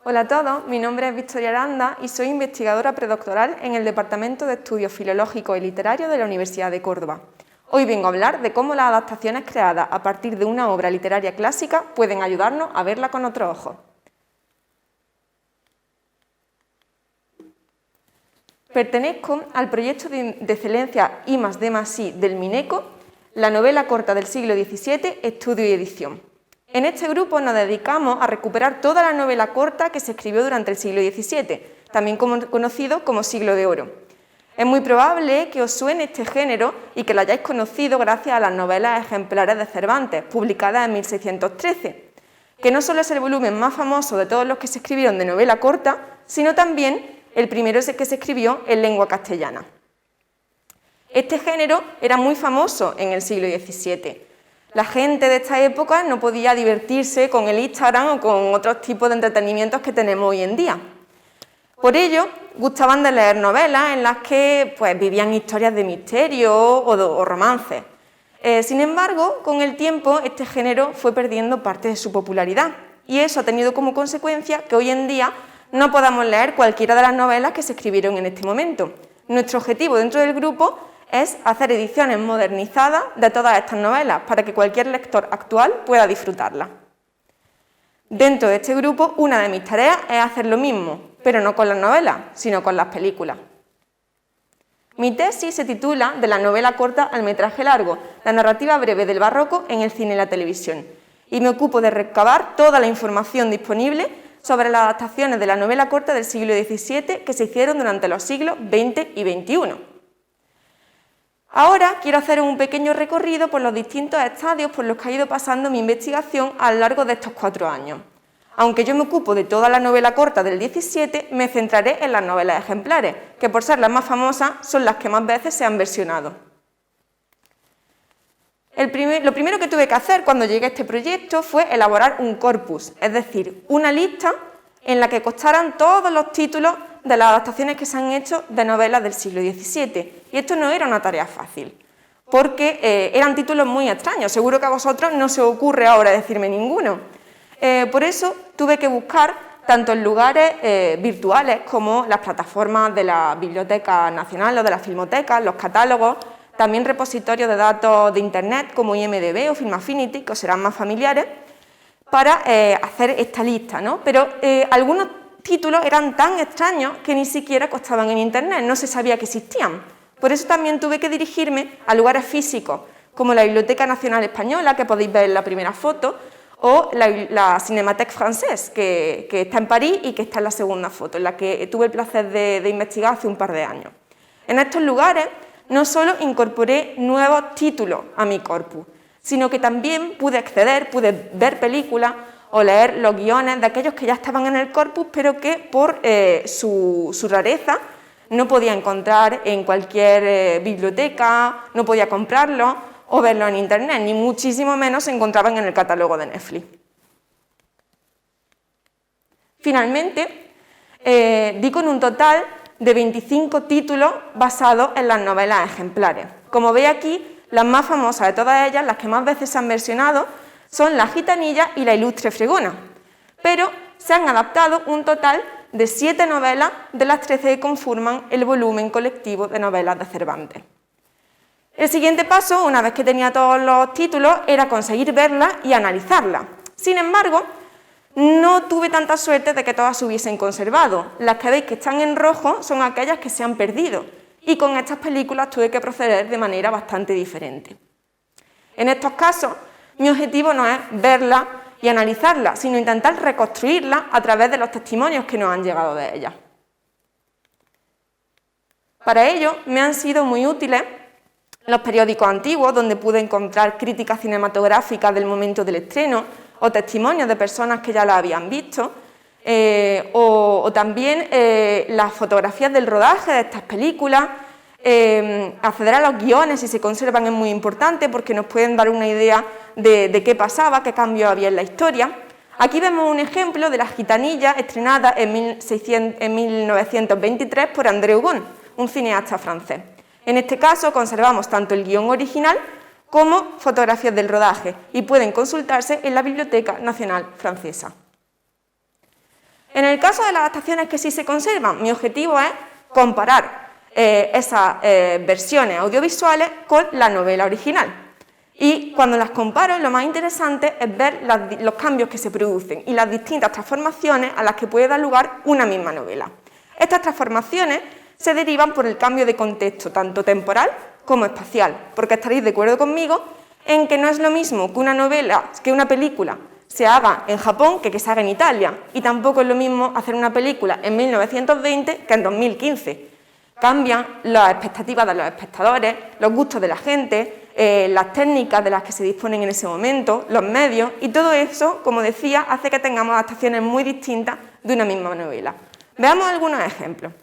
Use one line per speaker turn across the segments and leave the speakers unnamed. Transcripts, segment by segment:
Hola a todos, mi nombre es Victoria Aranda y soy investigadora predoctoral en el Departamento de Estudios Filológicos y Literarios de la Universidad de Córdoba. Hoy vengo a hablar de cómo las adaptaciones creadas a partir de una obra literaria clásica pueden ayudarnos a verla con otros ojos. Pertenezco al proyecto de excelencia I+D+I del Mineco, la novela corta del siglo XVII, estudio y edición. En este grupo nos dedicamos a recuperar toda la novela corta que se escribió durante el siglo XVII, también conocido como siglo de oro. Es muy probable que os suene este género y que lo hayáis conocido gracias a las novelas ejemplares de Cervantes, publicadas en 1613, que no solo es el volumen más famoso de todos los que se escribieron de novela corta, sino también el primero que se escribió en lengua castellana. Este género era muy famoso en el siglo XVII. La gente de esta época no podía divertirse con el Instagram o con otros tipos de entretenimientos que tenemos hoy en día. Por ello, gustaban de leer novelas en las que vivían historias de misterio o romances. Sin embargo, con el tiempo, este género fue perdiendo parte de su popularidad y eso ha tenido como consecuencia que hoy en día no podamos leer cualquiera de las novelas que se escribieron en este momento. Nuestro objetivo dentro del grupo es hacer ediciones modernizadas de todas estas novelas para que cualquier lector actual pueda disfrutarlas. Dentro de este grupo, una de mis tareas es hacer lo mismo, pero no con las novelas, sino con las películas. Mi tesis se titula De la novela corta al metraje largo, la narrativa breve del barroco en el cine y la televisión, y me ocupo de recabar toda la información disponible sobre las adaptaciones de la novela corta del siglo XVII que se hicieron durante los siglos XX y XXI. Ahora quiero hacer un pequeño recorrido por los distintos estadios por los que ha ido pasando mi investigación a lo largo de estos 4 años. Aunque yo me ocupo de toda la novela corta del XVII, me centraré en las novelas ejemplares, que por ser las más famosas son las que más veces se han versionado. Lo primero que tuve que hacer cuando llegué a este proyecto fue elaborar un corpus, es decir, una lista en la que constaran todos los títulos de las adaptaciones que se han hecho de novelas del siglo XVII. Y esto no era una tarea fácil, porque eran títulos muy extraños. Seguro que a vosotros no se os ocurre ahora decirme ninguno. Por eso tuve que buscar tanto en lugares virtuales como las plataformas de la Biblioteca Nacional o de la Filmoteca, los catálogos, también repositorios de datos de Internet como IMDb o Film Affinity, que os serán más familiares, para hacer esta lista, ¿no? Pero algunos títulos eran tan extraños que ni siquiera constaban en Internet, no se sabía que existían. Por eso también tuve que dirigirme a lugares físicos, como la Biblioteca Nacional Española, que podéis ver en la primera foto, o la Cinémathèque Française, que está en París y que está en la segunda foto, en la que tuve el placer de investigar hace un par de años. En estos lugares no solo incorporé nuevos títulos a mi corpus, sino que también pude ver películas o leer los guiones de aquellos que ya estaban en el corpus, pero que por su rareza no podía encontrar en cualquier biblioteca, no podía comprarlos o verlos en Internet, ni muchísimo menos se encontraban en el catálogo de Netflix. Finalmente, di con un total de 25 títulos basados en las novelas ejemplares. Como veis aquí, las más famosas de todas ellas, las que más veces se han versionado, son La gitanilla y La ilustre fregona, pero se han adaptado un total de 7 novelas de las 13 que conforman el volumen colectivo de novelas de Cervantes. El siguiente paso, una vez que tenía todos los títulos, era conseguir verlas y analizarlas. Sin embargo, no tuve tanta suerte de que todas se hubiesen conservado. Las que veis que están en rojo son aquellas que se han perdido, y con estas películas tuve que proceder de manera bastante diferente. En estos casos, mi objetivo no es verlas y analizarlas, sino intentar reconstruirlas a través de los testimonios que nos han llegado de ellas. Para ello, me han sido muy útiles los periódicos antiguos, donde pude encontrar críticas cinematográficas del momento del estreno o testimonios de personas que ya la habían visto, o también las fotografías del rodaje de estas películas. Acceder a los guiones, si se conservan, es muy importante porque nos pueden dar una idea de qué pasaba, qué cambios había en la historia. Aquí vemos un ejemplo de La gitanilla, estrenada en 1923 por André Hugon, un cineasta francés. En este caso conservamos tanto el guión original como fotografías del rodaje y pueden consultarse en la Biblioteca Nacional Francesa. En el caso de las adaptaciones que sí se conservan, mi objetivo es comparar esas versiones audiovisuales con la novela original. Y cuando las comparo, lo más interesante es ver los cambios que se producen y las distintas transformaciones a las que puede dar lugar una misma novela. Estas transformaciones se derivan por el cambio de contexto, tanto temporal como espacial, porque estaréis de acuerdo conmigo en que no es lo mismo que una película se haga en Japón que se haga en Italia, y tampoco es lo mismo hacer una película en 1920 que en 2015. Cambian las expectativas de los espectadores, los gustos de la gente, las técnicas de las que se disponen en ese momento, los medios, y todo eso, como decía, hace que tengamos adaptaciones muy distintas de una misma novela. Veamos algunos ejemplos.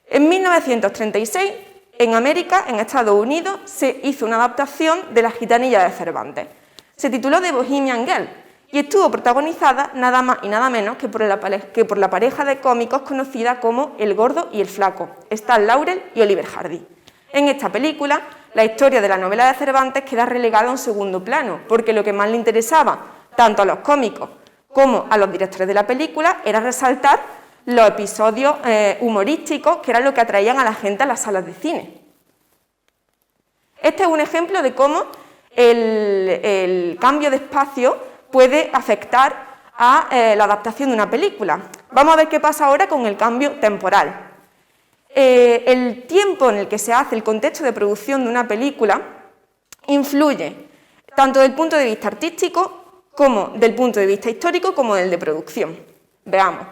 En 1936, en América, en Estados Unidos, se hizo una adaptación de La gitanilla de Cervantes. Se tituló The Bohemian Girl y estuvo protagonizada nada más y nada menos que por la pareja de cómicos conocida como El Gordo y el Flaco, Stan Laurel y Oliver Hardy. En esta película, la historia de la novela de Cervantes queda relegada a un segundo plano, porque lo que más le interesaba, tanto a los cómicos como a los directores de la película, era resaltar los episodios humorísticos, que era lo que atraían a la gente a las salas de cine. Este es un ejemplo de cómo el cambio de espacio puede afectar a la adaptación de una película. Vamos a ver qué pasa ahora con el cambio temporal. El tiempo en el que se hace el contexto de producción de una película influye tanto desde el punto de vista artístico como desde el punto de vista histórico como del de producción. Veamos.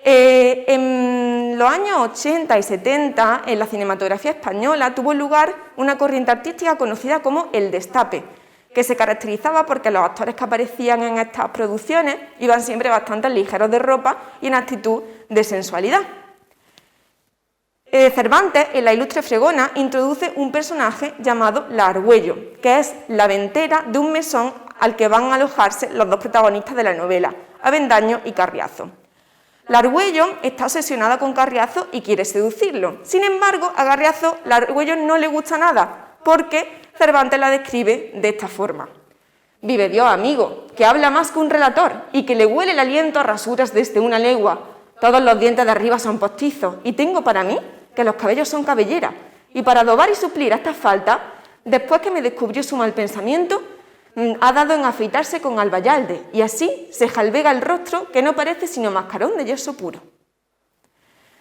En los años 80 y 70, en la cinematografía española, tuvo lugar una corriente artística conocida como el destape, que se caracterizaba porque los actores que aparecían en estas producciones iban siempre bastante ligeros de ropa y en actitud de sensualidad. Cervantes, en La ilustre fregona, introduce un personaje llamado la Argüello, que es la ventera de un mesón al que van a alojarse los dos protagonistas de la novela, Avendaño y Carriazo. La Argüello está obsesionada con Carriazo y quiere seducirlo. Sin embargo, a Carriazo la Argüello no le gusta nada, porque Cervantes la describe de esta forma. Vive Dios, amigo, que habla más que un relator y que le huele el aliento a rasuras desde una legua. Todos los dientes de arriba son postizos y tengo para mí que los cabellos son cabellera. Y para adobar y suplir a estas faltas, después que me descubrió su mal pensamiento, ha dado en afeitarse con albayalde y así se jalvega el rostro que no parece sino mascarón de yeso puro.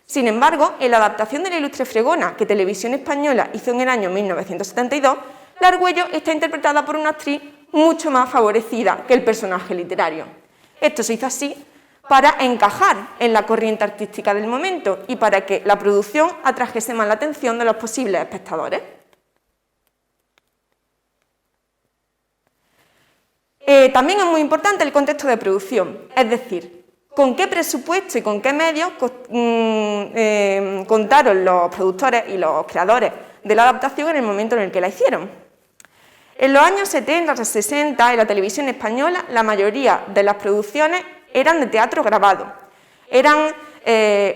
Sin embargo, en la adaptación de La ilustre fregona que Televisión Española hizo en el año 1972, la Argüello está interpretada por una actriz mucho más favorecida que el personaje literario. Esto se hizo así para encajar en la corriente artística del momento y para que la producción atrajese más la atención de los posibles espectadores. También es muy importante el contexto de producción, es decir, con qué presupuesto y con qué medios contaron los productores y los creadores de la adaptación en el momento en el que la hicieron. En los años 70, 60, en la televisión española, la mayoría de las producciones eran de teatro grabado. Eran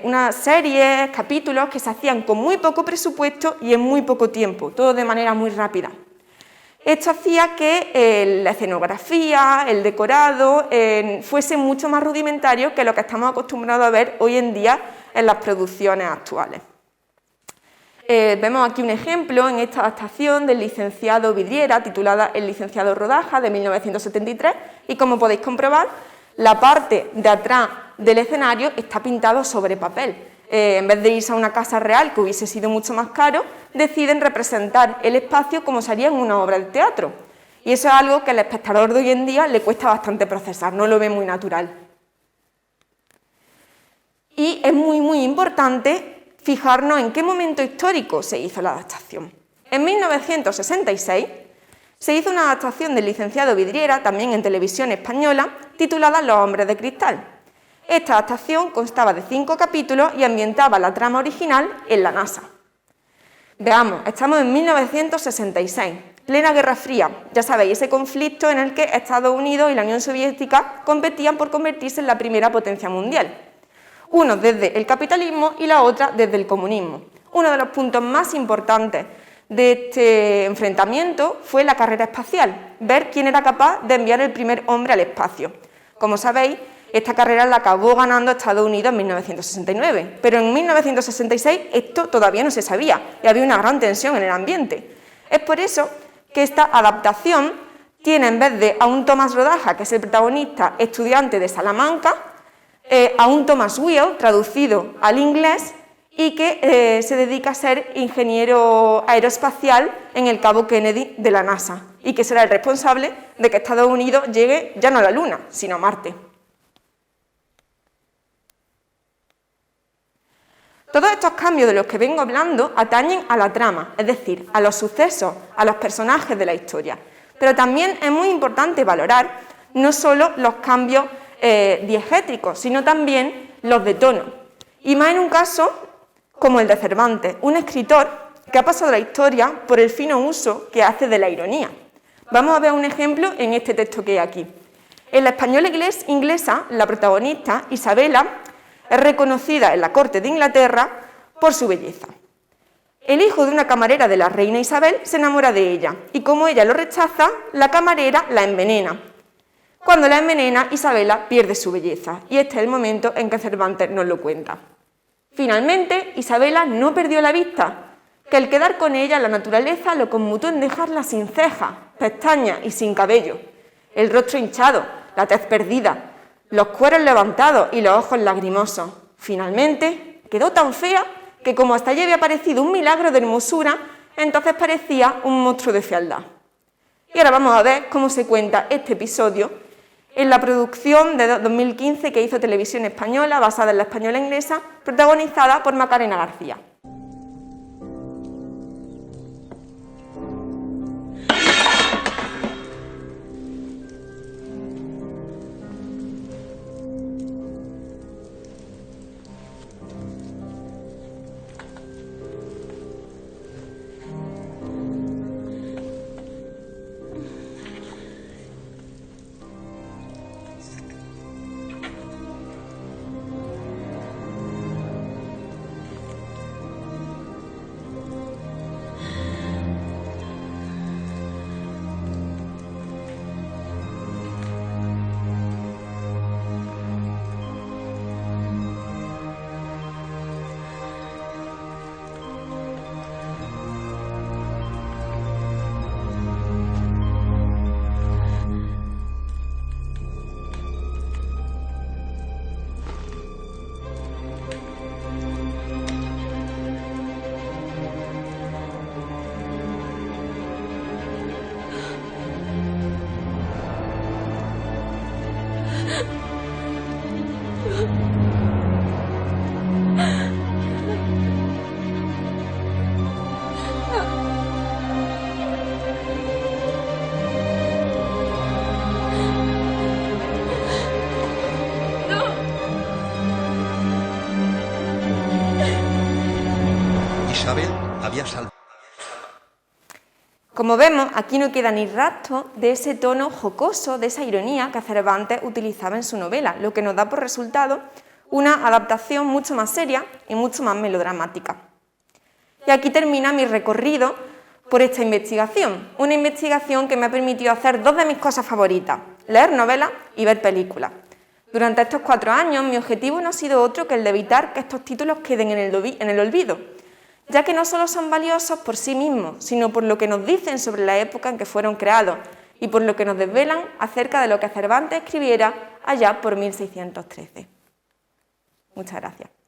unas series, capítulos que se hacían con muy poco presupuesto y en muy poco tiempo, todo de manera muy rápida. Esto hacía que la escenografía, el decorado, fuese mucho más rudimentario que lo que estamos acostumbrados a ver hoy en día en las producciones actuales. Vemos aquí un ejemplo en esta adaptación del licenciado Vidriera, titulada El licenciado Rodaja, de 1973, y como podéis comprobar, la parte de atrás del escenario está pintado sobre papel. En vez de irse a una casa real, que hubiese sido mucho más caro, deciden representar el espacio como se haría en una obra de teatro. Y eso es algo que al espectador de hoy en día le cuesta bastante procesar, no lo ve muy natural. Y es muy importante fijarnos en qué momento histórico se hizo la adaptación. En 1966 se hizo una adaptación del licenciado Vidriera, también en Televisión Española, titulada Los hombres de cristal. Esta adaptación constaba de 5 capítulos y ambientaba la trama original en la NASA. Veamos, estamos en 1966, plena Guerra Fría, ya sabéis, ese conflicto en el que Estados Unidos y la Unión Soviética competían por convertirse en la primera potencia mundial. Uno desde el capitalismo y la otra desde el comunismo. Uno de los puntos más importantes de este enfrentamiento fue la carrera espacial, ver quién era capaz de enviar el primer hombre al espacio. Como sabéis, Esta carrera la acabó ganando Estados Unidos en 1969, pero en 1966 esto todavía no se sabía y había una gran tensión en el ambiente. Es por eso que esta adaptación tiene, en vez de a un Tomás Rodaja, que es el protagonista estudiante de Salamanca, a un Thomas Wheel, traducido al inglés, y que se dedica a ser ingeniero aeroespacial en el Cabo Kennedy de la NASA, y que será el responsable de que Estados Unidos llegue ya no a la Luna, sino a Marte. Todos estos cambios de los que vengo hablando atañen a la trama, es decir, a los sucesos, a los personajes de la historia. Pero también es muy importante valorar no solo los cambios diegéticos, sino también los de tono. Y más en un caso como el de Cervantes, un escritor que ha pasado la historia por el fino uso que hace de la ironía. Vamos a ver un ejemplo en este texto que hay aquí. En la española inglesa, la protagonista, Isabela, es reconocida en la corte de Inglaterra por su belleza. El hijo de una camarera de la reina Isabel se enamora de ella y como ella lo rechaza, la camarera la envenena. Cuando la envenena, Isabela pierde su belleza y este es el momento en que Cervantes nos lo cuenta. Finalmente, Isabela no perdió la vista, que al quedar con ella la naturaleza lo conmutó en dejarla sin cejas, pestañas y sin cabello, el rostro hinchado, la tez perdida, los cueros levantados y los ojos lagrimosos. Finalmente, quedó tan fea que como hasta allí había parecido un milagro de hermosura, entonces parecía un monstruo de fealdad. Y ahora vamos a ver cómo se cuenta este episodio en la producción de 2015 que hizo Televisión Española, basada en la española inglesa, protagonizada por Macarena García.
Isabel había salvado.
Como vemos, aquí no queda ni rastro de ese tono jocoso, de esa ironía que Cervantes utilizaba en su novela, lo que nos da por resultado una adaptación mucho más seria y mucho más melodramática. Y aquí termina mi recorrido por esta investigación, una investigación que me ha permitido hacer dos de mis cosas favoritas, leer novelas y ver películas. Durante estos 4 años mi objetivo no ha sido otro que el de evitar que estos títulos queden en el olvido, ya que no solo son valiosos por sí mismos, sino por lo que nos dicen sobre la época en que fueron creados y por lo que nos desvelan acerca de lo que Cervantes escribiera allá por 1613. Muchas gracias.